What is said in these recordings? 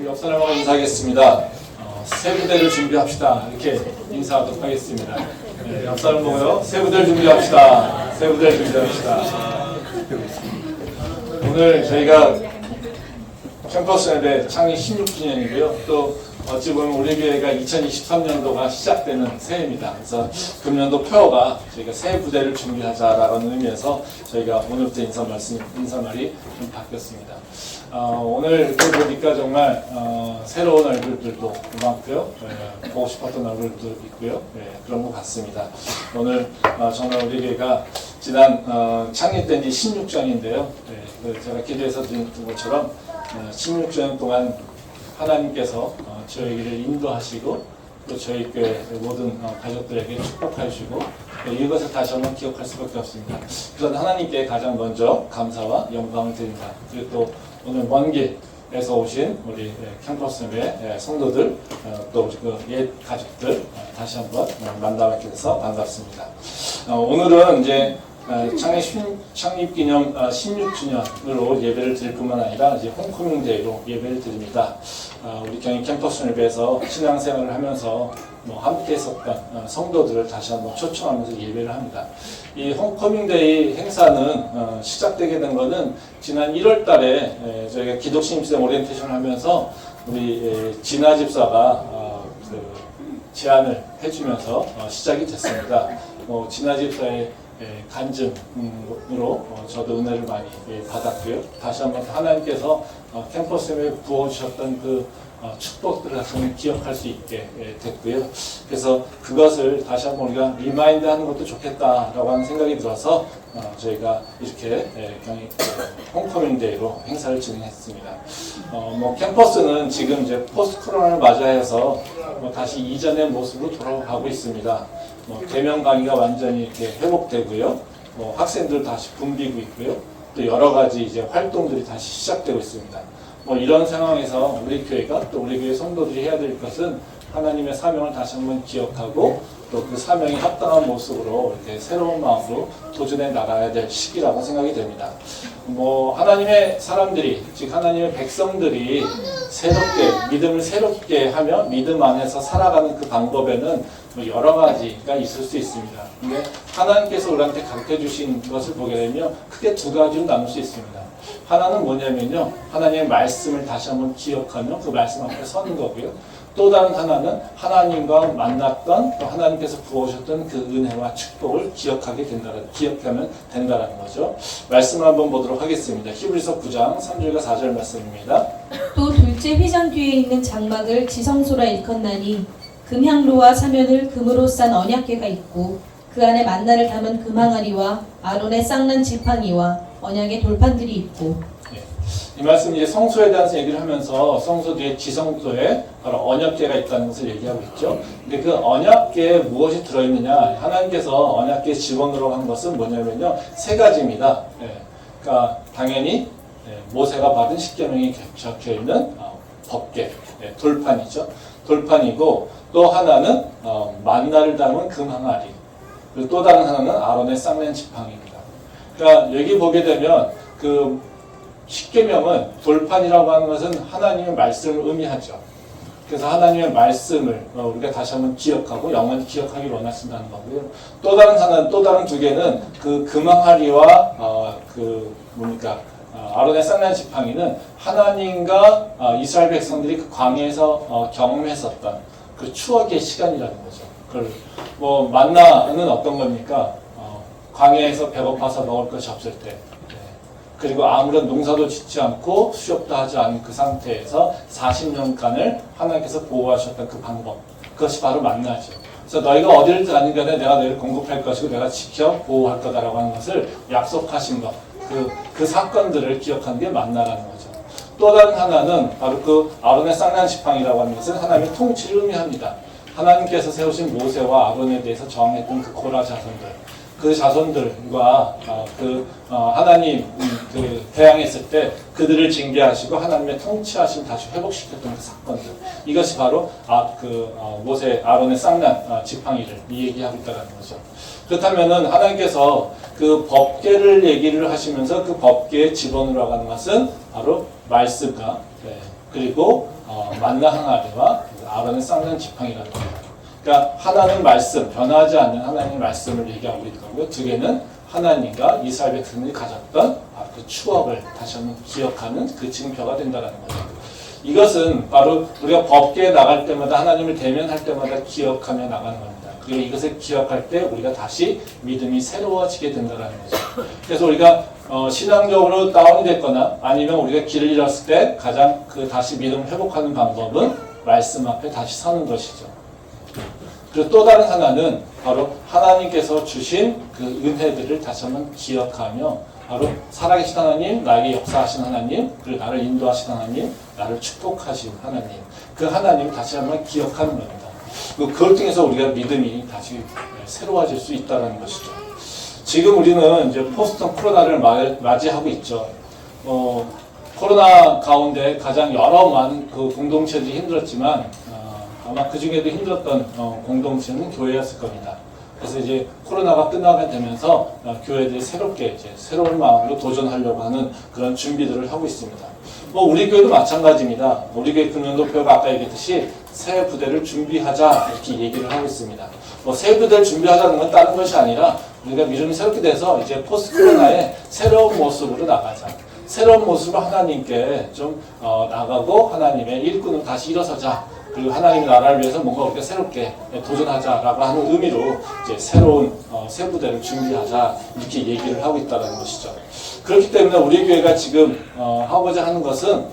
옆 사람하고 인사하겠습니다. 새 부대를 준비합시다. 이렇게 인사하도록 하겠습니다. 네, 옆 사람 보고요. 새 부대를 준비합시다. 새 부대를 준비합시다. 오늘 저희가 캠퍼스 예배 창립 16주년이고요. 또 어찌 보면 우리 교회가 2023년도가 시작되는 새해입니다. 그래서 금년도 표어가 저희가 새 부대를 준비하자라는 의미에서 저희가 오늘부터 인사말이 좀 바뀌었습니다. 오늘 이렇게 보니까 정말 새로운 얼굴들도 많고요. 보고 싶었던 얼굴도 있고요. 그런 것 같습니다. 오늘 정말 우리 교회가 지난 창립된 지 16주년인데요. 제가 기도해서 드린 것처럼 16주년 동안 하나님께서 저희를 인도하시고 또 저희 교회 모든 가족들에게 축복하시고 이것을 다시 한번 기억할 수밖에 없습니다. 그런 하나님께 가장 먼저 감사와 영광을 드립니다. 그리고 또 오늘 먼 길에서 오신 우리 캠퍼스의 성도들 또 그 옛 가족들 다시 한번 만나뵙게 돼서 반갑습니다. 오늘은 이제 창립 기념 16주년으로 예배를 드릴 뿐만 아니라 이제 홈커밍 데이로 예배를 드립니다. 우리 경희 캠퍼스 예배에서 신앙생활을 하면서 함께 했었던 성도들을 다시 한번 초청하면서 예배를 합니다. 이 홈커밍 데이 행사는 시작되게 된 것은 지난 1월 달에 저희가 기독 신입생 오리엔테이션을 하면서 우리 진아 집사가 제안을 해주면서 시작이 됐습니다. 진아 집사의 간증으로 저도 은혜를 많이 받았고요. 다시 한번 하나님께서 캠퍼스에 부어주셨던 그 축복들을 다시 한번 기억할 수 있게 됐고요. 그래서 그것을 다시 한번 우리가 리마인드 하는 것도 좋겠다라고 하는 생각이 들어서 저희가 이렇게 홈커밍 데이로 행사를 진행했습니다. 캠퍼스는 지금 이제 포스트 코로나를 맞이해서 다시 이전의 모습으로 돌아가고 있습니다. 대면 강의가 완전히 이렇게 회복되고요. 학생들 다시 붐비고 있고요. 또 여러 가지 이제 활동들이 다시 시작되고 있습니다. 이런 상황에서 우리 교회가 또 우리 교회 성도들이 해야 될 것은 하나님의 사명을 다시 한번 기억하고 또 그 사명에 합당한 모습으로 이렇게 새로운 마음으로 도전해 나가야 될 시기라고 생각이 됩니다. 하나님의 사람들이, 즉 하나님의 백성들이 새롭게 믿음을 새롭게 하며 믿음 안에서 살아가는 그 방법에는 여러 가지가 있을 수 있습니다. 근데 하나님께서 우리한테 가르쳐 주신 것을 보게 되면 크게 두 가지로 나눌 수 있습니다. 하나는 뭐냐면요, 하나님의 말씀을 다시 한번 기억하며 그 말씀 앞에 서는 거고요. 또 다른 하나는 하나님과 만났던 또 하나님께서 부어주셨던 그 은혜와 축복을 기억하면 된다는 거죠. 말씀을 한번 보도록 하겠습니다. 히브리서 9장 3절과 4절 말씀입니다. 또 둘째 휘장 뒤에 있는 장막을 지성소라 일컫나니 금향로와 사면을 금으로 싼 언약궤가 있고 그 안에 만나를 담은 금항아리와 아론의 쌍난 지팡이와 언약의 돌판들이 있고. 이 말씀 이제 성소에 대한 얘기를 하면서 성소 뒤에 지성소에 바로 언약궤가 있다는 것을 얘기하고 있죠. 근데 그 언약궤에 무엇이 들어있느냐? 하나님께서 언약궤에 집어넣으라고 한 것은 뭐냐면요, 세 가지입니다. 그러니까 당연히 모세가 받은 십계명이 적혀 있는 법궤, 돌판이죠. 돌판이고 또 하나는 만나를 담은 금항아리, 그리고 또 다른 하나는 아론의 쌍난 지팡이입니다. 그러니까 여기 보게 되면 그 십계명은 돌판이라고 하는 것은 하나님의 말씀을 의미하죠. 그래서 하나님의 말씀을 우리가 다시 한번 기억하고 영원히 기억하기를 원하신다는 거고요. 또 다른 두 개는 그 금항아리와 아론의 쌍난 지팡이는 하나님과 이스라엘 백성들이 그 광야에서 경험했었던 그 추억의 시간이라는 거죠. 그걸 만나는 어떤 겁니까? 광야에서 배고파서 먹을 것이 없을 때, 그리고 아무런 농사도 짓지 않고 수렵도 하지 않은 그 상태에서 40년간을 하나님께서 보호하셨던 그 방법, 그것이 바로 만나죠. 그래서 너희가 어디를 가는 간에 내가 너희를 공급할 것이고 내가 지켜 보호할 거다라고 하는 것을 약속하신 것, 그 사건들을 기억하는 게 만나라는 거죠. 또 다른 하나는 바로 그 아론의 쌍난 지팡이라고 하는 것은 하나님의 통치를 의미합니다. 하나님께서 세우신 모세와 아론에 대해서 정했던 그 고라 자손들, 그 자손들과 하나님 대항했을 때 그들을 징계하시고 하나님의 통치하심 다시 회복시켰던 그 사건들, 이것이 바로 모세 아론의 쌍난 지팡이를 얘기하고 있다는 거죠. 그렇다면은 하나님께서 그 법궤를 얘기를 하시면서 그 법궤에 집어넣으라고 하는 것은 바로 말씀과 그리고 만나 항아리와 아론의 쌍난 지팡이라는 겁니다. 그러니까 하나는 말씀, 변하지 않는 하나님의 말씀을 얘기하고 있는 거고요. 두 개는 하나님과 이스라엘 백성들이 가졌던 그 추억을 다시 한번 기억하는 그 증표가 된다는 거죠. 이것은 바로 우리가 법계에 나갈 때마다 하나님을 대면할 때마다 기억하며 나가는 겁니다. 그리고 이것을 기억할 때 우리가 다시 믿음이 새로워지게 된다는 거죠. 그래서 우리가 신앙적으로 다운이 됐거나 아니면 우리가 길을 잃었을 때 가장 다시 믿음을 회복하는 방법은 말씀 앞에 다시 서는 것이죠. 그리고 또 다른 하나는 바로 하나님께서 주신 그 은혜들을 다시 한번 기억하며 바로 살아계신 하나님, 나에게 역사하신 하나님, 그리고 나를 인도하신 하나님, 나를 축복하신 하나님, 그 하나님을 다시 한번 기억하는 겁니다. 그걸 통해서 우리가 믿음이 다시 새로워질 수 있다는 것이죠. 지금 우리는 이제 포스트 코로나를 맞이하고 있죠. 코로나 가운데 가장 여러 많은 그 공동체들이 힘들었지만 아마 그 중에도 힘들었던 공동체는 교회였을 겁니다. 그래서 이제 코로나가 끝나게 되면서 교회들이 새롭게 이제 새로운 마음으로 도전하려고 하는 그런 준비들을 하고 있습니다. 우리 교회도 마찬가지입니다. 우리 교회 금년도표가 아까 얘기했듯이 새 부대를 준비하자 이렇게 얘기를 하고 있습니다. 새 부대를 준비하자는 건 다른 것이 아니라 우리가 믿음이 새롭게 돼서 이제 포스트 코로나의 새로운 모습으로 나가자. 새로운 모습으로 하나님께 좀 나가고 하나님의 일꾼을 다시 일어서자. 그리고 하나님의 나라를 위해서 뭔가 우리가 새롭게 도전하자라고 하는 의미로 이제 새로운 새 부대를 준비하자 이렇게 얘기를 하고 있다는 것이죠. 그렇기 때문에 우리 교회가 지금 하고자 하는 것은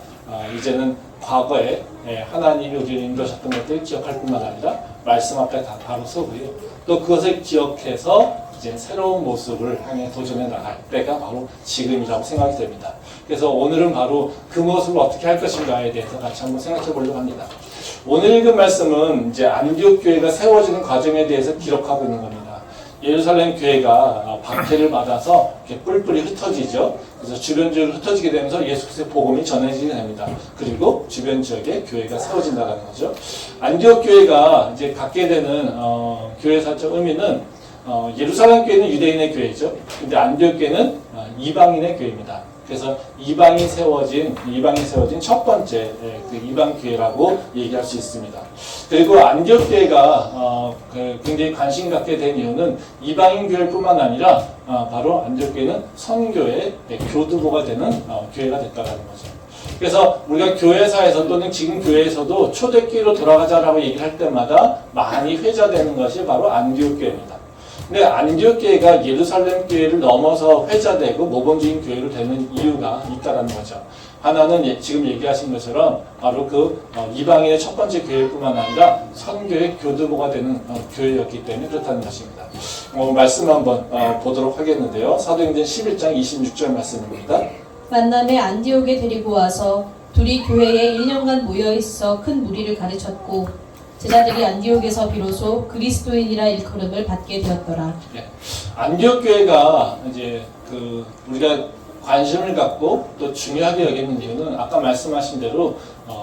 이제는 과거에 하나님이 우리를 인도하셨던 것들을 기억할 뿐만 아니라 말씀 앞에 다 바로 서고요. 또 그것을 기억해서 이제 새로운 모습을 향해 도전해 나갈 때가 바로 지금이라고 생각이 됩니다. 그래서 오늘은 바로 그 모습을 어떻게 할 것인가에 대해서 같이 한번 생각해 보려고 합니다. 오늘 읽은 말씀은 이제 안디옥 교회가 세워지는 과정에 대해서 기록하고 있는 겁니다. 예루살렘 교회가 박해를 받아서 이렇게 뿔뿔이 흩어지죠. 그래서 주변 지역으로 흩어지게 되면서 예수 그리스도의 복음이 전해지게 됩니다. 그리고 주변 지역에 교회가 세워진다는 거죠. 안디옥 교회가 이제 갖게 되는 교회사적 의미는 예루살렘 교회는 유대인의 교회죠. 근데 안디옥 교회는 이방인의 교회입니다. 그래서 이방이 세워진 첫 번째 그 이방 교회라고 얘기할 수 있습니다. 그리고 안디옥 교회가 굉장히 관심 갖게 된 이유는 이방인 교회뿐만 아니라 바로 안디옥 교회는 선교의 교두보가 되는 교회가 됐다는 거죠. 그래서 우리가 교회사에서 또는 지금 교회에서도 초대교회로 돌아가자라고 얘기할 때마다 많이 회자되는 것이 바로 안디옥 교회입니다. 근데 안디옥 교회가 예루살렘 교회를 넘어서 회자되고 모범적인 교회로 되는 이유가 있다는 거죠. 하나는 지금 얘기하신 것처럼 바로 그 이방인의 첫 번째 교회뿐만 아니라 선교의 교두보가 되는 교회였기 때문에 그렇다는 것입니다. 말씀 한번 보도록 하겠는데요. 사도행전 11장 26절 말씀입니다. 만남에 안디옥에 데리고 와서 둘이 교회에 1년간 모여있어 큰 무리를 가르쳤고 제자들이 안디옥에서 비로소 그리스도인이라 일컬음을 받게 되었더라. 네. 안디옥 교회가 이제 우리가 관심을 갖고 또 중요하게 여기는 이유는 아까 말씀하신 대로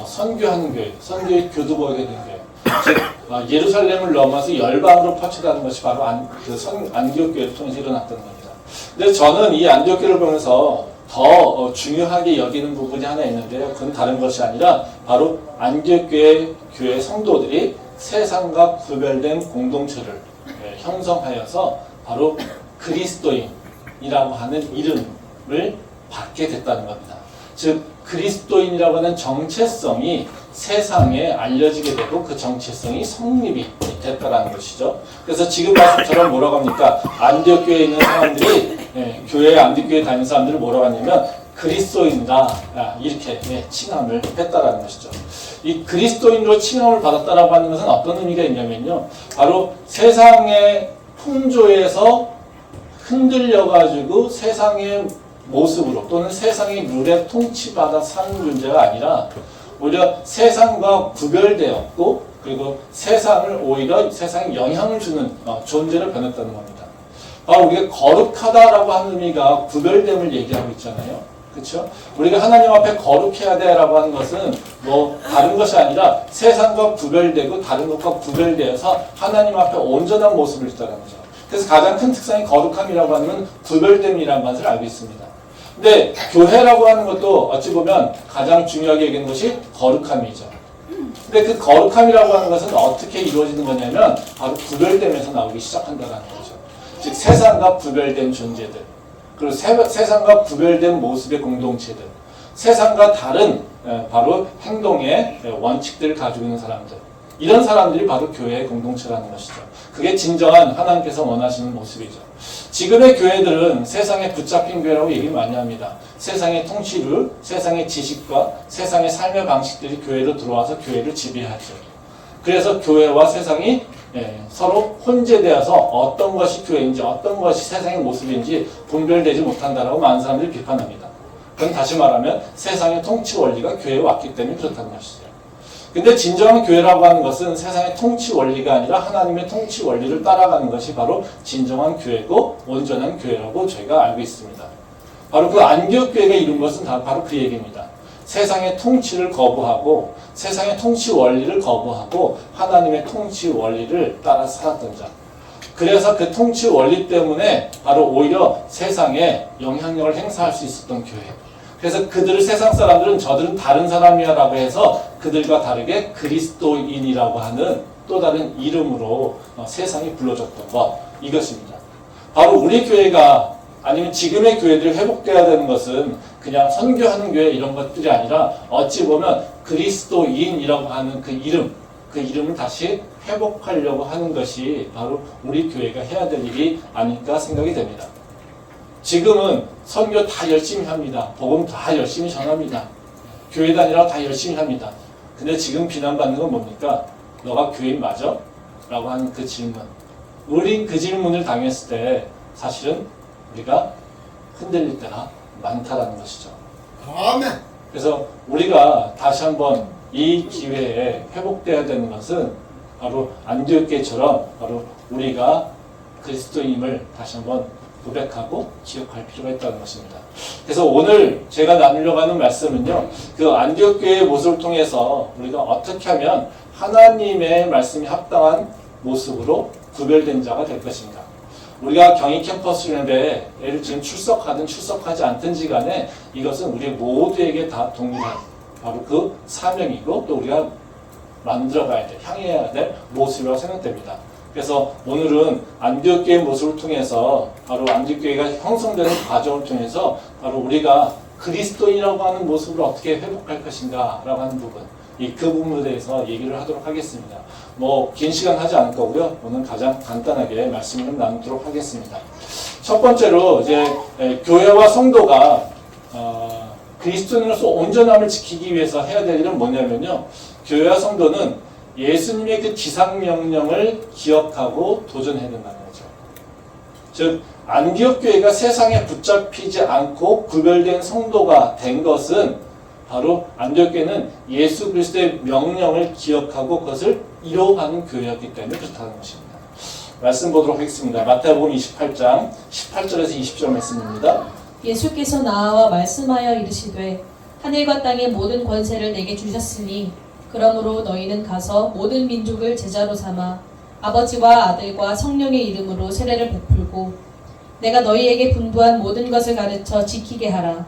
선교하는 교회, 선교의 교두보가 되는 교회. 즉 예루살렘을 넘어서 열방으로 퍼쳐가는 것이 바로 안디옥 교회를 통해서 일어났던 겁니다. 근데 저는 이 안디옥 교회를 보면서 더 중요하게 여기는 부분이 하나 있는데요. 그건 다른 것이 아니라 바로 안디옥 교회 성도들이 세상과 구별된 공동체를 형성하여서 바로 그리스도인이라고 하는 이름을 받게 됐다는 겁니다. 즉 그리스도인이라고 하는 정체성이 세상에 알려지게 되고 그 정체성이 성립이 됐다는 것이죠. 그래서 지금 말씀처럼 뭐라고 합니까? 안디옥 교회에 있는 사람들이 교회 안디옥 교회 다니는 사람들을 뭐라고 하냐면 그리스도인이다 이렇게 칭함을 했다라는 것이죠. 이 그리스도인으로 칭함을 받았다라고 하는 것은 어떤 의미가 있냐면요. 바로 세상의 풍조에서 흔들려가지고 세상의 모습으로 또는 세상의 룰에 통치받아 사는 존재가 아니라 오히려 세상과 구별되었고 그리고 세상을 오히려 세상에 영향을 주는 존재로 변했다는 겁니다. 바로 우리가 거룩하다라고 하는 의미가 구별됨을 얘기하고 있잖아요. 그렇죠? 우리가 하나님 앞에 거룩해야 돼라고 하는 것은 뭐 다른 것이 아니라 세상과 구별되고 다른 것과 구별되어서 하나님 앞에 온전한 모습을 있다는 거죠. 그래서 가장 큰 특성이 거룩함이라고 하는 구별됨이라는 것을 알고 있습니다. 근데 교회라고 하는 것도 어찌 보면 가장 중요하게 여기는 것이 거룩함이죠. 근데 그 거룩함이라고 하는 것은 어떻게 이루어지는 거냐면 바로 구별됨에서 나오기 시작한다는 거죠. 즉 세상과 구별된 존재들, 그리고 세상과 구별된 모습의 공동체들, 세상과 다른 바로 행동의 원칙들을 가지고 있는 사람들, 이런 사람들이 바로 교회의 공동체라는 것이죠. 그게 진정한 하나님께서 원하시는 모습이죠. 지금의 교회들은 세상에 붙잡힌 교회라고 얘기 많이 합니다. 세상의 통치를, 세상의 지식과 세상의 삶의 방식들이 교회로 들어와서 교회를 지배하죠. 그래서 교회와 세상이 서로 혼재되어서 어떤 것이 교회인지 어떤 것이 세상의 모습인지 분별되지 못한다라고 많은 사람들이 비판합니다. 그건 다시 말하면 세상의 통치 원리가 교회에 왔기 때문에 그렇다는 것이죠. 근데 진정한 교회라고 하는 것은 세상의 통치 원리가 아니라 하나님의 통치 원리를 따라가는 것이 바로 진정한 교회고 온전한 교회라고 저희가 알고 있습니다. 바로 그 안디옥 교회가 이룬 것은 바로 그 얘기입니다. 세상의 통치를 거부하고 세상의 통치 원리를 거부하고 하나님의 통치 원리를 따라 살았던 자. 그래서 그 통치 원리 때문에 바로 오히려 세상에 영향력을 행사할 수 있었던 교회. 그래서 그들을 세상 사람들은 저들은 다른 사람이야 라고 해서 그들과 다르게 그리스도인이라고 하는 또 다른 이름으로 세상이 불러줬던 것, 이것입니다. 바로 우리 교회가 아니면 지금의 교회들이 회복되어야 되는 것은 그냥 선교하는 교회 이런 것들이 아니라 어찌 보면 그리스도인이라고 하는 그 이름을 다시 회복하려고 하는 것이 바로 우리 교회가 해야 될 일이 아닐까 생각이 됩니다. 지금은 선교 다 열심히 합니다. 복음 다 열심히 전합니다. 교회 다니라고 다 열심히 합니다. 근데 지금 비난받는 건 뭡니까? 너가 교인 맞아? 라고 하는 그 질문. 우린 그 질문을 당했을 때 사실은 우리가 흔들릴 때가 많다라는 것이죠. 아멘. 그래서 우리가 다시 한번 이 기회에 회복되어야 되는 것은 바로 안디옥교회처럼 바로 우리가 그리스도임을 다시 한번 고백하고 기억할 필요가 있다는 것입니다. 그래서 오늘 제가 나누려고 하는 말씀은요, 그 안디옥 교회의 모습을 통해서 우리가 어떻게 하면 하나님의 말씀이 합당한 모습으로 구별된 자가 될 것인가. 우리가 경희 캠퍼스 예배에 지금 출석하든 출석하지 않든지 간에 이것은 우리 모두에게 다 동일한 바로 그 사명이고 또 우리가 만들어가야 될, 향해야 될 모습이라고 생각됩니다. 그래서 오늘은 안디옥 교회의 모습을 통해서 바로 안디옥 교회가 형성되는 과정을 통해서 바로 우리가 그리스도인이라고 하는 모습을 어떻게 회복할 것인가 라고 하는 부분, 그 부분에 대해서 얘기를 하도록 하겠습니다. 긴 시간 하지 않을 거고요. 오늘 가장 간단하게 말씀을 나누도록 하겠습니다. 첫 번째로 이제 교회와 성도가 그리스도인으로서 온전함을 지키기 위해서 해야 될 일은 뭐냐면요, 교회와 성도는 예수님의 그 지상명령을 기억하고 도전해야 된다는 거죠. 즉 안디옥 교회가 세상에 붙잡히지 않고 구별된 성도가 된 것은 바로 안디옥 교회는 예수 그리스도의 명령을 기억하고 그것을 이뤄가는 교회였기 때문에 그렇다는 것입니다. 말씀 보도록 하겠습니다. 마태복음 28장 18절에서 20절 말씀입니다. 예수께서 나와 말씀하여 이르시되 하늘과 땅의 모든 권세를 내게 주셨으니 그러므로 너희는 가서 모든 민족을 제자로 삼아 아버지와 아들과 성령의 이름으로 세례를 베풀고 내가 너희에게 분부한 모든 것을 가르쳐 지키게 하라.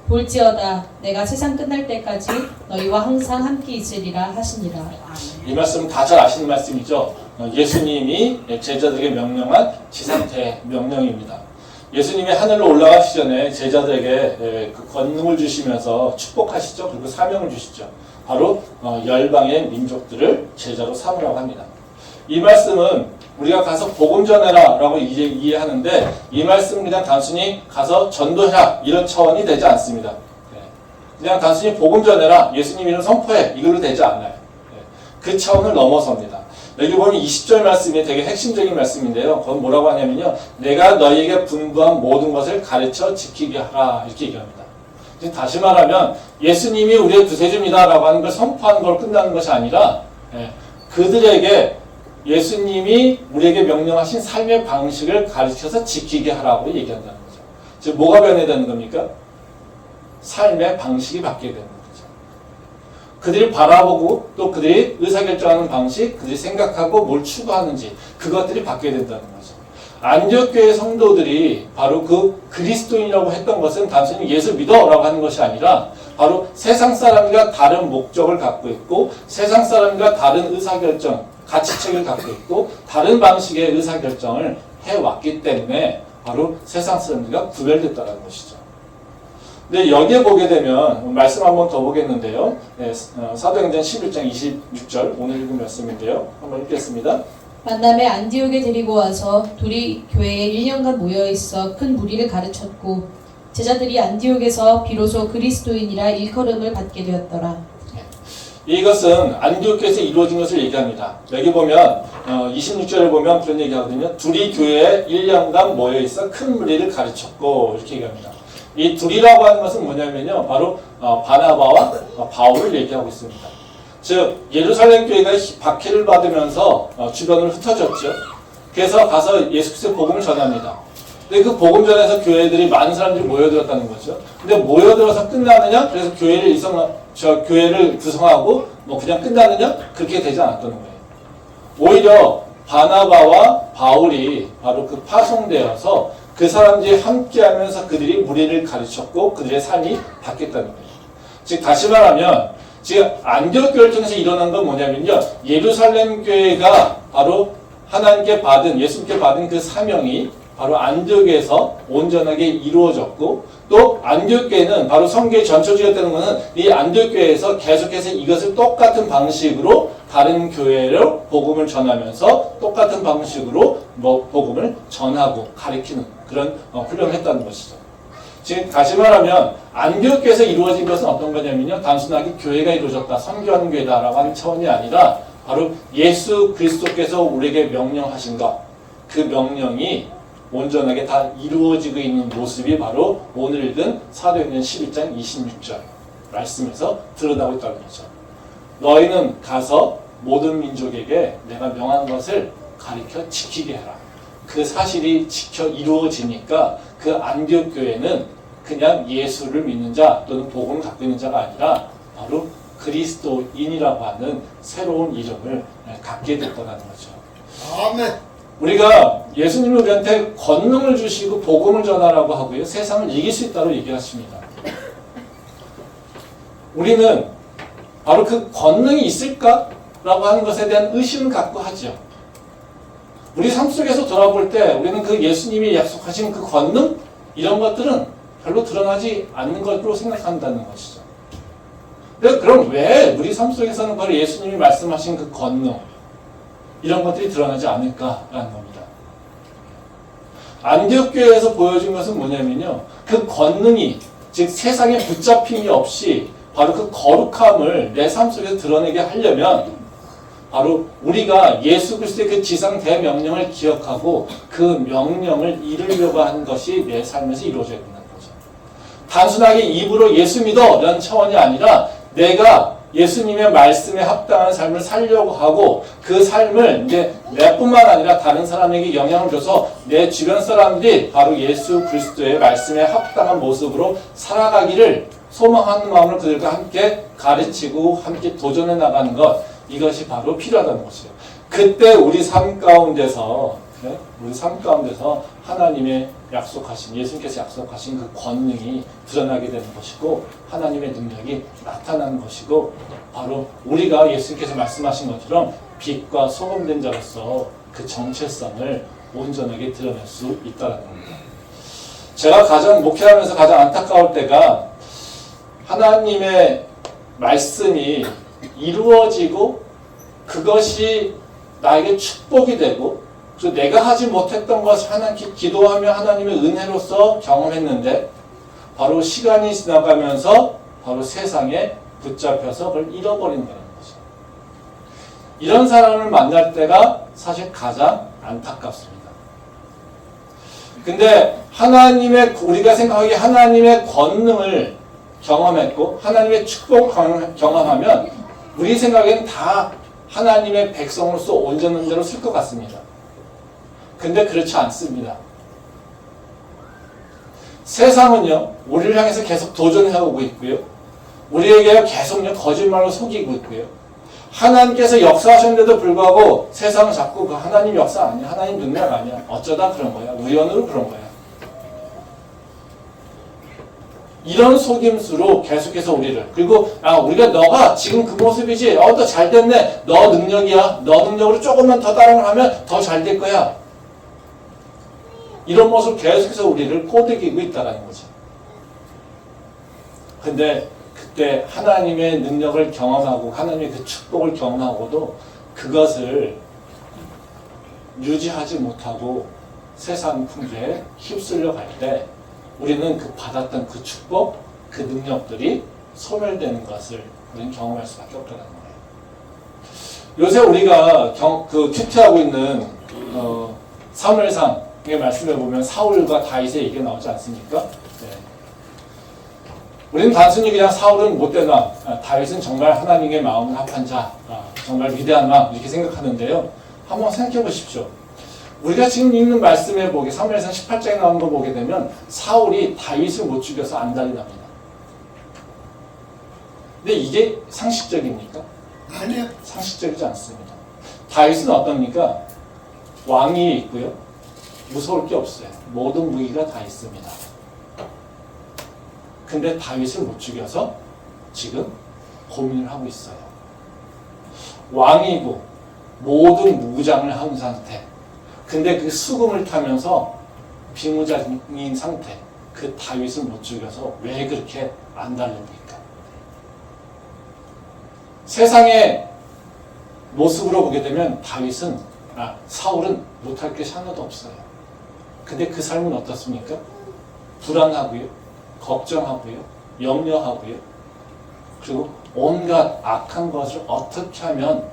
볼지어다 내가 세상 끝날 때까지 너희와 항상 함께 있으리라 하시니라. 이 말씀은 다 잘 아시는 말씀이죠. 예수님이 제자들에게 명령한 지상태 명령입니다. 예수님이 하늘로 올라가시기 전에 제자들에게 그 권능을 주시면서 축복하시죠. 그리고 사명을 주시죠. 바로 열방의 민족들을 제자로 삼으라고 합니다. 이 말씀은 우리가 가서 복음 전해라 라고 이해하는데 이 말씀은 그냥 단순히 가서 전도해라 이런 차원이 되지 않습니다. 그냥 단순히 복음 전해라, 예수님 이름 선포해 이걸로 되지 않아요. 그 차원을 넘어섭니다. 여기 보면 20절 말씀이 되게 핵심적인 말씀인데요. 그건 뭐라고 하냐면요, 내가 너희에게 분부한 모든 것을 가르쳐 지키게 하라 이렇게 얘기합니다. 다시 말하면 예수님이 우리의 구세주입니다 라고 하는 걸 선포하는 걸 끝나는 것이 아니라 그들에게 예수님이 우리에게 명령하신 삶의 방식을 가르쳐서 지키게 하라고 얘기한다는 거죠. 즉 뭐가 변해야 되는 겁니까? 삶의 방식이 바뀌게 되는 거죠. 그들이 바라보고 또 그들이 의사결정하는 방식, 그들이 생각하고 뭘 추구하는지 그것들이 바뀌어야 된다는 거죠. 안디옥 교회 성도들이 바로 그 그리스도인이라고 했던 것은 단순히 예수 믿어라고 하는 것이 아니라 바로 세상 사람과 다른 목적을 갖고 있고 세상 사람과 다른 의사결정, 가치책을 갖고 있고 다른 방식의 의사결정을 해왔기 때문에 바로 세상 사람들과 구별됐다는 것이죠. 근데 여기에 보게 되면 말씀 한번 더 보겠는데요. 네, 사도행전 11장 26절 오늘 읽은 말씀인데요. 한번 읽겠습니다. 만남에 안디옥에 데리고 와서 둘이 교회에 1년간 모여있어 큰 무리를 가르쳤고 제자들이 안디옥에서 비로소 그리스도인이라 일컬음을 받게 되었더라. 이것은 안디옥에서 이루어진 것을 얘기합니다. 여기 보면 26절을 보면 그런 얘기하거든요. 둘이 교회에 1년간 모여있어 큰 무리를 가르쳤고 이렇게 얘기합니다. 이 둘이라고 하는 것은 뭐냐면요. 바로 바나바와 바울을 얘기하고 있습니다. 즉 예루살렘 교회가 박해를 받으면서 주변으로 흩어졌죠. 그래서 가서 예수 그리스도의 복음을 전합니다. 근데 그 복음 전에서 교회들이 많은 사람들이 모여들었다는 거죠. 근데 모여들어서 끝나느냐? 그래서 교회를 구성하고 뭐 그냥 끝나느냐? 그렇게 되지 않았다는 거예요. 오히려 바나바와 바울이 바로 그 파송되어서 그 사람들이 함께하면서 그들이 무리를 가르쳤고 그들의 삶이 바뀌었다는 거예요. 즉 다시 말하면 지금 안디옥 교회를 통해서 일어난 건 뭐냐면요. 예루살렘 교회가 바로 하나님께 받은 예수님께 받은 그 사명이 바로 안디옥에서 온전하게 이루어졌고 또 안디옥 교회는 바로 성교의 전초지였다는 것은 이 안디옥 교회에서 계속해서 이것을 똑같은 방식으로 다른 교회로 복음을 전하면서 똑같은 방식으로 복음을 전하고 가르치는 그런 훈련을 했다는 것이죠. 지금 다시 말하면 안디옥 교회에서 이루어진 것은 어떤 거냐면요. 단순하게 교회가 이루어졌다, 선교하는 교회다라고 하는 차원이 아니라 바로 예수 그리스도께서 우리에게 명령하신 것, 그 명령이 온전하게 다 이루어지고 있는 모습이 바로 오늘 읽은 사도행전 11장 26절 말씀에서 드러나고 있다는 거죠. 너희는 가서 모든 민족에게 내가 명한 것을 가르쳐 지키게 해라. 그 사실이 지켜 이루어지니까 그 안디옥 교회는 그냥 예수를 믿는 자 또는 복음을 갖고 있는 자가 아니라 바로 그리스도인이라고 하는 새로운 이름을 갖게 됐다는 거죠. 아멘. 우리가 예수님은 우리한테 권능을 주시고 복음을 전하라고 하고요. 세상을 이길 수 있다고 얘기하십니다. 우리는 바로 그 권능이 있을까라고 하는 것에 대한 의심을 갖고 하죠. 우리 삶 속에서 돌아볼 때 우리는 그 예수님이 약속하신 그 권능 이런 것들은 별로 드러나지 않는 것으로 생각한다는 것이죠. 근데 그럼 왜 우리 삶 속에서는 바로 예수님이 말씀하신 그 권능 이런 것들이 드러나지 않을까라는 겁니다. 안디옥 교회에서 보여준 것은 뭐냐면요. 그 권능이 즉 세상에 붙잡힘이 없이 바로 그 거룩함을 내 삶 속에서 드러내게 하려면 바로 우리가 예수 그리스도의 그 지상 대명령을 기억하고 그 명령을 이루려고 하는 것이 내 삶에서 이루어져야 된다는 거죠. 단순하게 입으로 예수 믿어 라는 차원이 아니라 내가 예수님의 말씀에 합당한 삶을 살려고 하고 그 삶을 이제 내뿐만 아니라 다른 사람에게 영향을 줘서 내 주변 사람들이 바로 예수 그리스도의 말씀에 합당한 모습으로 살아가기를 소망하는 마음으로 그들과 함께 가르치고 함께 도전해 나가는 것 이것이 바로 필요하다는 것이에요. 그때 우리 삶 가운데서 하나님의 약속하신 예수님께서 약속하신 그 권능이 드러나게 되는 것이고 하나님의 능력이 나타나는 것이고 바로 우리가 예수님께서 말씀하신 것처럼 빛과 소금된 자로서 그 정체성을 온전하게 드러낼 수 있다는 겁니다. 제가 목회하면서 가장 안타까울 때가 하나님의 말씀이 이루어지고 그것이 나에게 축복이 되고 그래서 내가 하지 못했던 것을 하나님께 기도하며 하나님의 은혜로서 경험했는데 바로 시간이 지나가면서 바로 세상에 붙잡혀서 그걸 잃어버리는 거라는 거죠. 이런 사람을 만날 때가 사실 가장 안타깝습니다. 근데 우리가 생각하기에 하나님의 권능을 경험했고 하나님의 축복 경험하면 우리 생각에는 다 하나님의 백성으로서 온전한 자로 쓸 것 같습니다. 근데 그렇지 않습니다. 세상은요, 우리를 향해서 계속 도전해오고 있고요. 우리에게 계속 거짓말로 속이고 있고요. 하나님께서 역사하셨는데도 불구하고 세상은 자꾸 그 하나님 역사 아니야. 하나님 능력 아니야. 어쩌다 그런 거야. 우연으로 그런 거야. 이런 속임수로 계속해서 우리를, 그리고 우리가 너가 지금 그 모습이지, 너 잘 됐네, 너 능력이야, 너 능력으로 조금만 더 따라을 하면 더 잘 될 거야, 이런 모습을 계속해서 우리를 꼬드기고 있다는 거죠. 근데 그때 하나님의 능력을 경험하고 하나님의 그 축복을 경험하고도 그것을 유지하지 못하고 세상 풍조에 휩쓸려 갈 때 우리는 그 받았던 그 축복, 그 능력들이 소멸되는 것을 우리는 경험할 수밖에 없다는 거예요. 요새 우리가 큐티하고 있는 사무엘상의 말씀에 보면 사울과 다윗의 얘기가 나오지 않습니까? 네. 우리는 단순히 그냥 사울은 못된 왕, 다윗은 정말 하나님의 마음을 합한 자, 정말 위대한 왕 이렇게 생각하는데요. 한번 생각해 보십시오. 우리가 지금 읽는 말씀에 보게 사무엘상 18장에 나오는 거 보게 되면 사울이 다윗을 못 죽여서 안달이 납니다. 근데 이게 상식적입니까? 아니요. 상식적이지 않습니다. 다윗은 어떻습니까? 왕이 있고요. 무서울 게 없어요. 모든 무기가 다 있습니다. 근데 다윗을 못 죽여서 지금 고민을 하고 있어요. 왕이고 모든 무장을 한 상태. 근데 그 수금을 타면서 비무장인 상태. 그 다윗을 못 죽여서 왜 그렇게 안달립니까? 세상의 모습으로 보게 되면 사울은 못할 것이 하나도 없어요. 근데 그 삶은 어떻습니까? 불안하고요, 걱정하고요, 염려하고요, 그리고 온갖 악한 것을 어떻게 하면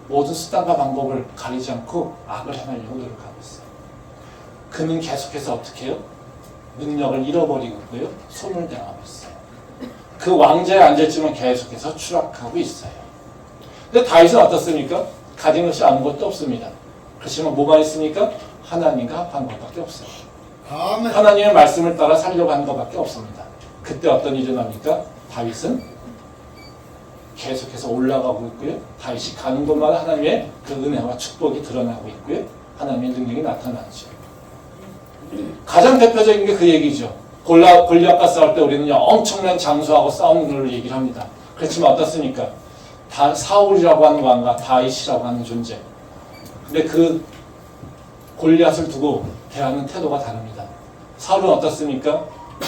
모든 수단과 방법을 가리지 않고 악을 행하려고 노력하고 있어요. 그는 계속해서 어떻게 해요? 능력을 잃어버리고 있고요, 소멸당하고 있어요. 그 왕자에 앉았지만 계속해서 추락하고 있어요. 근데 다윗은 어떻습니까? 가진 것이 아무것도 없습니다. 그렇지만 뭐가 있습니까? 하나님과 합한 것밖에 없어요. 아멘. 하나님의 말씀을 따라 살려고 하는 것밖에 없습니다. 그때 어떤 일이 일어납니까? 다윗은 계속해서 올라가고 있고요. 다윗이 가는 곳마다 하나님의 그 은혜와 축복이 드러나고 있고요. 하나님의 능력이 나타나죠. 가장 대표적인 게 그 얘기죠. 골리앗과 싸울 때 우리는 엄청난 장수하고 싸우는 걸 얘기를 합니다. 그렇지만 어떻습니까? 다 사울이라고 하는 왕과 다윗이라고 하는 존재. 근데 그 골리앗을 두고 대하는 태도가 다릅니다. 사울은 어떻습니까?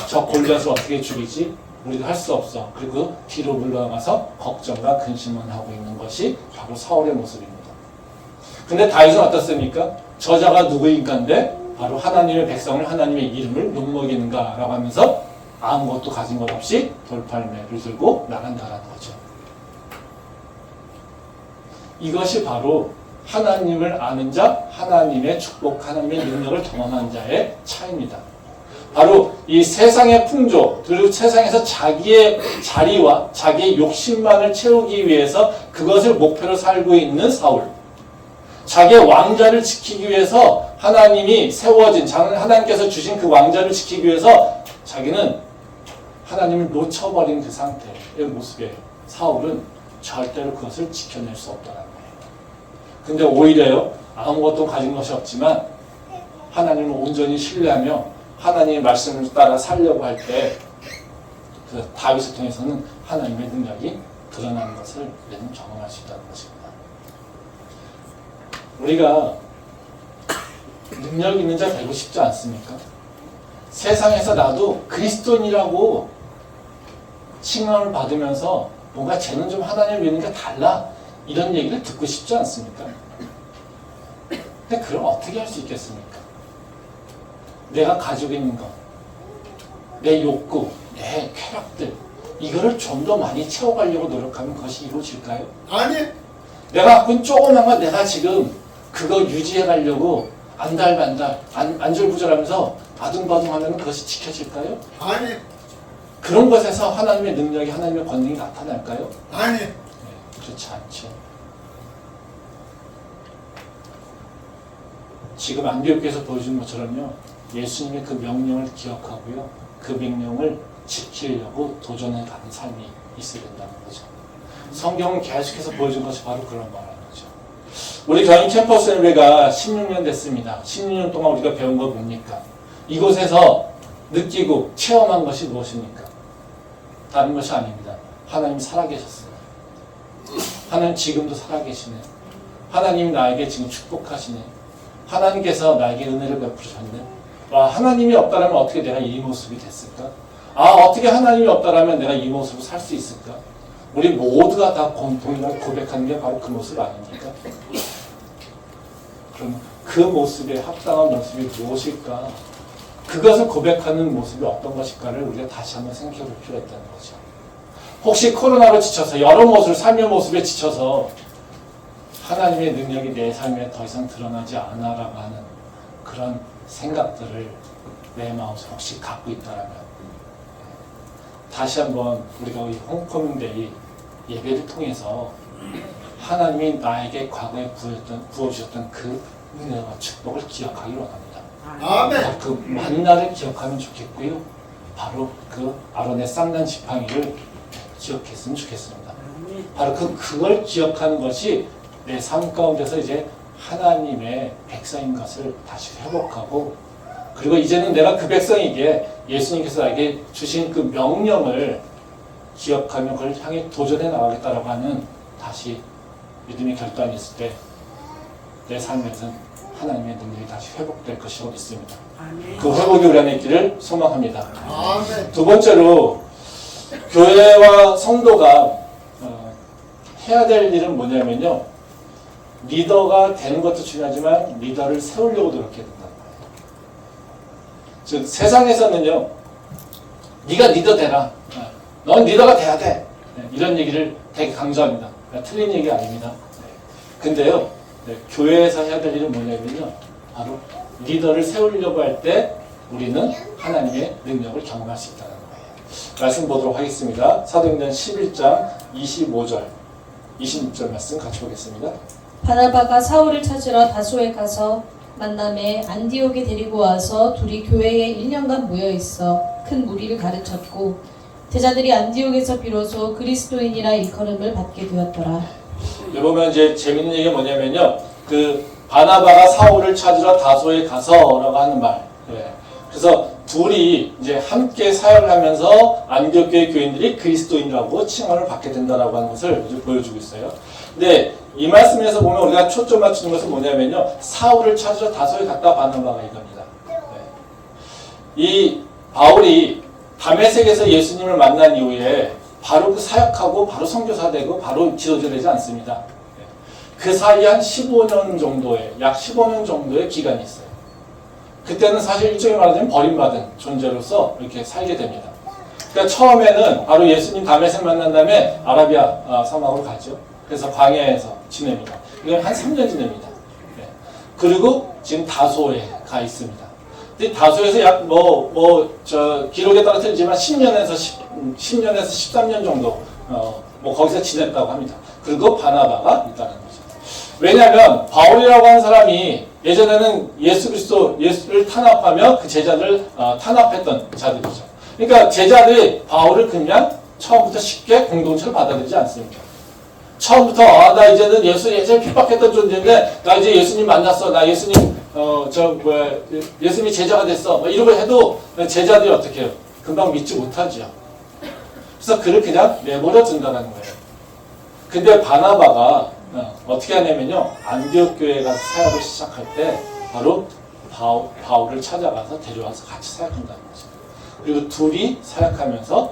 저 골리앗을 어떻게 죽이지? 우리가 할 수 없어. 그리고 뒤로 물러나가서 걱정과 근심만 하고 있는 것이 바로 사울의 모습입니다. 근데 다윗은 어떻습니까? 저자가 누구인가인데 바로 하나님의 백성을, 하나님의 이름을 욕먹이는가라고 하면서 아무것도 가진 것 없이 돌팔매를 들고 나간다는 거죠. 이것이 바로 하나님을 아는 자, 하나님의 축복, 하나님의 능력을 경험한 자의 차이입니다. 바로 이 세상의 풍조, 그리고 세상에서 자기의 자리와 자기의 욕심만을 채우기 위해서 그것을 목표로 살고 있는 사울. 자기의 왕자를 지키기 위해서 하나님이 세워진, 하나님께서 주신 그 왕자를 지키기 위해서 자기는 하나님을 놓쳐버린 그 상태의 모습이에요. 사울은 절대로 그것을 지켜낼 수 없다는 거예요. 근데 오히려요, 아무것도 가진 것이 없지만 하나님을 온전히 신뢰하며 하나님의 말씀을 따라 살려고 할 때 그 다윗을 통해서는 하나님의 능력이 드러나는 것을 우리는 경험할 수 있다는 것입니다. 우리가 능력 있는 자 되고 싶지 않습니까? 세상에서 나도 그리스도인이라고 칭함을 받으면서 뭔가 쟤는 좀 하나님을 믿는 게 달라, 이런 얘기를 듣고 싶지 않습니까? 근데 그럼 어떻게 할 수 있겠습니까? 내가 가지고 있는 것, 내 욕구, 내 쾌락들, 이거를 좀 더 많이 채워가려고 노력하면 그것이 이루어질까요? 아니. 내가 갖고 있는 조그만 거 내가 지금 그거 유지해가려고 안달반달, 안절부절하면서 아둥바둥하면 그것이 지켜질까요? 아니. 그런 것에서 하나님의 능력이, 하나님의 권능이 나타날까요? 아니. 네, 그렇지 않죠. 지금 안디옥교에서 보여준 것처럼요, 예수님의 그 명령을 기억하고요, 그 명령을 지키려고 도전해가는 삶이 있어야 된다는 거죠. 성경은 계속해서 보여준 것이 바로 그런 거라는 거죠. 우리 교인 캠퍼스 예배가 16년 됐습니다. 16년 동안 우리가 배운 거 뭡니까? 이곳에서 느끼고 체험한 것이 무엇입니까? 다른 것이 아닙니다. 하나님 살아계셨어요. 하나님 지금도 살아계시네. 하나님이 나에게 지금 축복하시네. 하나님께서 나에게 은혜를 베푸셨네. 와, 하나님이 없다라면 어떻게 내가 이 모습이 됐을까? 아, 어떻게 하나님이 없다라면 내가 이 모습을 살 수 있을까? 우리 모두가 다 공통으로 고백하는 게 바로 그 모습 아닙니까? 그럼 그 모습에 합당한 모습이 무엇일까? 그것을 고백하는 모습이 어떤 것일까를 우리가 다시 한번 생각해 볼 필요가 있다는 거죠. 혹시 코로나로 지쳐서 여러 모습, 삶의 모습에 지쳐서 하나님의 능력이 내 삶에 더 이상 드러나지 않아라고 하는 그런 생각들을 내 마음속에 혹시 갖고 있다라면 다시 한번 우리가 이 홈커밍데이 예배를 통해서 하나님이 나에게 과거에 부어주셨던 그 은혜와 축복을 기억하기 원합니다. 아멘. 그 만나를 기억하면 좋겠고요. 바로 그 아론의 쌍난 지팡이를 기억했으면 좋겠습니다. 바로 그걸 기억하는 것이 내 삶 가운데서 이제 하나님의 백성인 것을 다시 회복하고, 그리고 이제는 내가 그 백성이기에 예수님께서 나에게 주신 그 명령을 기억하며 그걸 향해 도전해 나가겠다라고 하는 다시 믿음의 결단이 있을 때 내 삶에서는 하나님의 능력이 다시 회복될 것이라고 믿습니다. 그 회복이 우리 안에 있기를 소망합니다. 아멘. 두 번째로 교회와 성도가 해야 될 일은 뭐냐면요, 리더가 되는 것도 중요하지만 리더를 세우려고 노력해야 된다는 거예요. 즉 세상에서는요, 네가 리더 되라, 넌 리더가 돼야 돼, 이런 얘기를 되게 강조합니다. 틀린 얘기 아닙니다. 근데요, 교회에서 해야 될 일은 뭐냐면요, 바로 리더를 세우려고 할 때 우리는 하나님의 능력을 경험할 수 있다는 거예요. 말씀 보도록 하겠습니다. 사도행전 11장 25절 26절 말씀 같이 보겠습니다. 바나바가 사울을 찾으러 다소에 가서 만남에 안디옥에 데리고 와서 둘이 교회에 1년간 모여있어 큰 무리를 가르쳤고, 제자들이 안디옥에서 비로소 그리스도인이라 일컬음을 받게 되었더라. 여기 보면 이제 재밌는 얘기가 뭐냐면요, 그 바나바가 사울을 찾으러 다소에 가서라고 하는 말. 그래서 둘이 이제 함께 사역을 하면서 안디옥 교회 교인들이 그리스도인이라고 칭함을 받게 된다라고 하는 것을 이제 보여주고 있어요. 근데 이 말씀에서 보면 우리가 초점 맞추는 것은 뭐냐면요, 사울을 찾으러 다소에 갔다 바나바가 이겁니다. 이 바울이 다메섹에서 예수님을 만난 이후에 바로 그 사역하고 바로 선교사 되고 바로 지도자 되지 않습니다. 그 사이에 한 15년 정도의, 약 15년 정도의 기간이 있어요. 그때는 사실 일종의 말하자면 버림받은 존재로서 이렇게 살게 됩니다. 그러니까 처음에는 바로 예수님 다메섹 만난 다음에 아라비아 사막으로 가죠. 그래서 광야에서 지냅니다. 이건 한 3년 지냅니다. 그리고 지금 다소에 가 있습니다. 근데 다소에서 약 기록에 따라 틀리지만 10년에서 13년 정도 거기서 지냈다고 합니다. 그리고 바나바가 있다는 거죠. 왜냐하면 바울이라고 하는 사람이 예전에는 예수 그리스도, 예수를 탄압하며 그 제자들을 탄압했던 자들이죠. 그러니까 제자들이 바울을 그냥 처음부터 쉽게 공동체를 받아들이지 않습니다. 처음부터 나 이제는 예전에 핍박했던 존재인데 나 이제 예수님 만났어, 나 예수님 예수님이 제자가 됐어, 이러고 해도 제자들이 어떻게 해요? 금방 믿지 못하죠. 그래서 그를 그냥 내버려 둔다는 거예요. 근데 바나바가 어떻게 하냐면요, 안디옥 교회 가서 사역을 시작할 때 바로 바울을 찾아가서 데려와서 같이 사역한다는 거죠. 그리고 둘이 사역하면서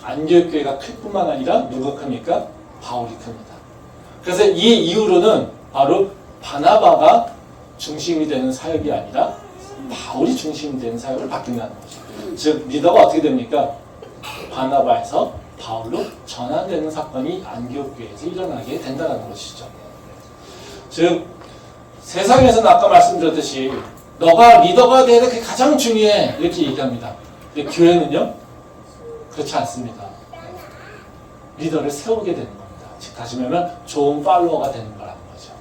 안디옥 교회가 클 뿐만 아니라 누가 큽니까? 바울이 큽니다. 그래서 이 이후로는 바로 바나바가 중심이 되는 사역이 아니라 바울이 중심이 되는 사역을 바뀐다는 거죠. 즉 리더가 어떻게 됩니까? 바나바에서 바울로 전환되는 사건이 안디옥 교회에서 일어나게 된다는 것이죠. 즉 세상에서는 아까 말씀드렸듯이 너가 리더가 돼야 돼, 그게 가장 중요해, 이렇게 얘기합니다. 근데 교회는요, 그렇지 않습니다. 리더를 세우게 되는 겁니다. 즉 다시 말하면 좋은 팔로워가 되는 거라는 거죠.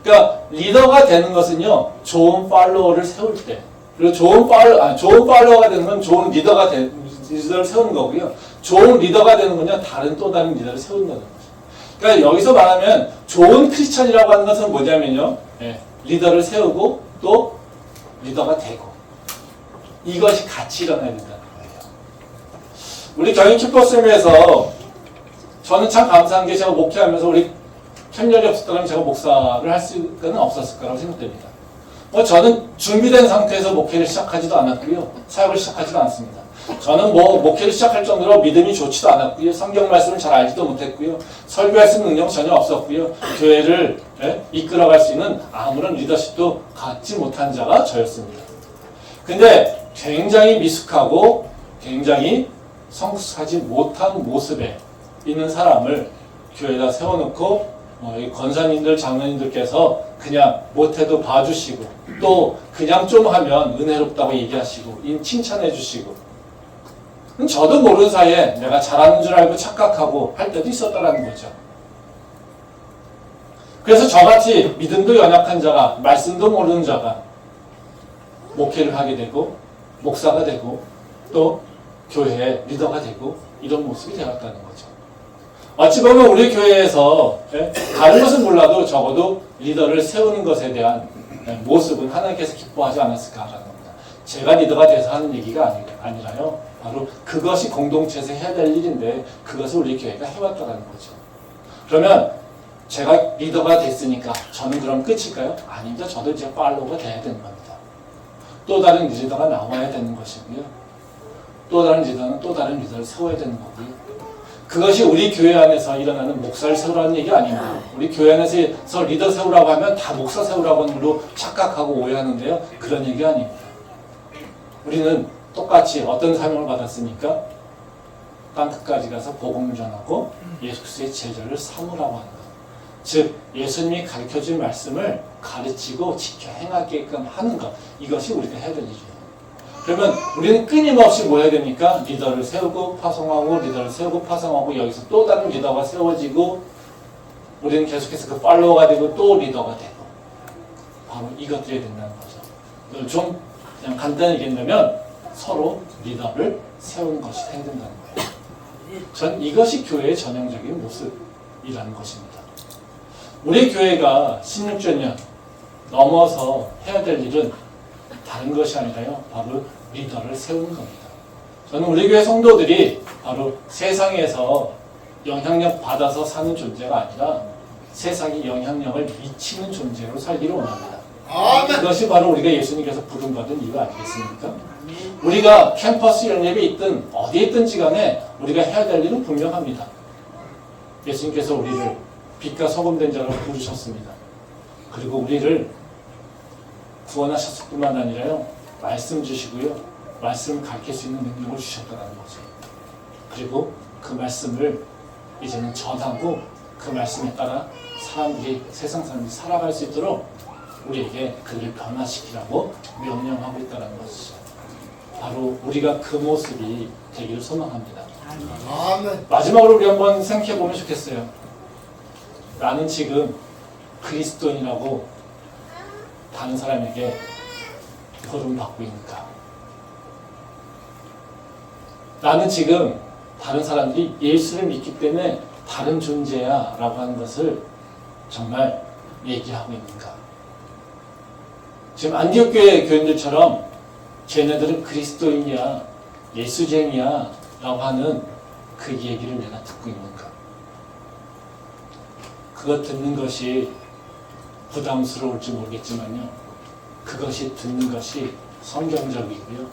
그러니까 리더가 되는 것은요, 좋은 팔로워를 세울 때, 그리고 좋은 팔로워가 되는 건 좋은 리더를 세우는 거고요. 좋은 리더가 되는 건요, 또 다른 리더를 세운다는 거죠. 그러니까 여기서 말하면 좋은 크리스찬이라고 하는 것은 뭐냐면요, 리더를 세우고 또 리더가 되고, 이것이 같이 일어나야 된다는 거예요. 우리 경인 캠퍼스에서 저는 참 감사한 게 제가 목회하면서 우리 캠열이 없었다면 제가 목사를 할 수는 없었을 거라고 생각됩니다. 저는 준비된 상태에서 목회를 시작하지도 않았고요. 사역을 시작하지도 않습니다. 저는 목회를 시작할 정도로 믿음이 좋지도 않았고요. 성경 말씀을 잘 알지도 못했고요. 설교할 수 있는 능력 전혀 없었고요. 교회를 이끌어갈 수 있는 아무런 리더십도 갖지 못한 자가 저였습니다. 근데 굉장히 미숙하고 굉장히 성숙하지 못한 모습에 있는 사람을 교회에다 세워놓고 이 권사님들, 장로님들께서 그냥 못해도 봐주시고 또 그냥 좀 하면 은혜롭다고 얘기하시고 칭찬해 주시고 저도 모르는 사이에 내가 잘하는 줄 알고 착각하고 할 때도 있었다라는 거죠. 그래서 저같이 믿음도 연약한 자가 말씀도 모르는 자가 목회를 하게 되고 목사가 되고 또 교회의 리더가 되고 이런 모습이 되었다는 거죠. 어찌 보면 우리 교회에서 다른 것은 몰라도 적어도 리더를 세우는 것에 대한 모습은 하나님께서 기뻐하지 않았을까라는 겁니다. 제가 리더가 돼서 하는 얘기가 아니라요. 바로 그것이 공동체에서 해야 될 일인데 그것을 우리 교회가 해왔다는 거죠. 그러면 제가 리더가 됐으니까 저는 그럼 끝일까요? 아닙니다. 저도 이제 팔로우가 돼야 되는 겁니다. 또 다른 리더가 나와야 되는 것이고요. 또 다른 리더는 또 다른 리더를 세워야 되는 거고요. 그것이 우리 교회 안에서 일어나는 목사를 세우라는 얘기 아닙니다. 우리 교회 안에서 리더 세우라고 하면 다 목사 세우라고 하는 걸로 착각하고 오해하는데요. 그런 얘기 아닙니다. 우리는 똑같이 어떤 사명을 받았으니까 땅끝까지 가서 복음을 전하고 예수 그리스도의 제자를 삼으라고 하는 것. 즉 예수님이 가르쳐준 말씀을 가르치고 지켜 행하게끔 하는 것. 이것이 우리가 해야 될 일이에요. 그러면 우리는 끊임없이 뭐 해야 됩니까? 리더를 세우고 파송하고 리더를 세우고 파송하고 여기서 또 다른 리더가 세워지고 우리는 계속해서 그 팔로워가 되고 또 리더가 되고 바로 이것들이 된다는 거죠. 좀 그냥 간단히 얘기한다면 서로 리더를 세우는 것이 해야 된다는 거예요. 전 이것이 교회의 전형적인 모습이라는 것입니다. 우리 교회가 16주년 넘어서 해야 될 일은 다른 것이 아니라요. 바로 리더를 세우는 겁니다. 저는 우리 교회 성도들이 바로 세상에서 영향력 받아서 사는 존재가 아니라 세상에 영향력을 미치는 존재로 살기를 원합니다. 그것이 바로 우리가 예수님께서 부름받은 이유 아니겠습니까? 우리가 캠퍼스 연례에 있든 어디에 있든지 간에 우리가 해야 될 일은 분명합니다. 예수님께서 우리를 빛과 소금 된 자로 부르셨습니다. 그리고 우리를 구원하셨을 뿐만 아니라요. 말씀 주시고요. 말씀을 가르칠 수 있는 능력을 주셨다는 거죠. 그리고 그 말씀을 이제는 전하고 그 말씀에 따라 세상 사람들이 살아갈 수 있도록 우리에게 그를 변화시키라고 명령하고 있다는 것이죠. 바로 우리가 그 모습이 되기를 소망합니다. 마지막으로 우리 한번 생각해 보면 좋겠어요. 나는 지금 그리스도인이라고 다른 사람에게 부름받고 있는가? 나는 지금 다른 사람들이 예수를 믿기 때문에 다른 존재야 라고 하는 것을 정말 얘기하고 있는가? 지금 안디옥 교회 교인들처럼 쟤네들은 그리스도인이야, 예수쟁이야 라고 하는 그 얘기를 내가 듣고 있는가? 그거 듣는 것이 부담스러울지 모르겠지만요. 그것이 듣는 것이 성경적이고요.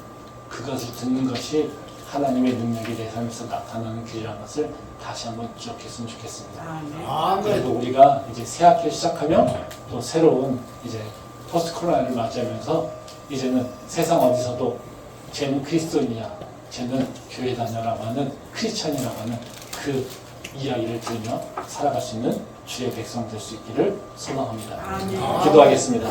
그것을 듣는 것이 하나님의 능력이 내 삶에서 나타나는 길이라는 것을 다시 한번 기억했으면 좋겠습니다. 그리고 우리가 이제 새 학기 시작하면 또 새로운 이제 포스트 코로나를 맞이하면서 이제는 세상 어디서도 쟤는 그리스도인이야, 쟤는 교회 다녀라고 하는 크리스찬이라고 하는 그 이야기를 들으며 살아갈 수 있는 주의 백성 될 수 있기를 소망합니다. 기도하겠습니다.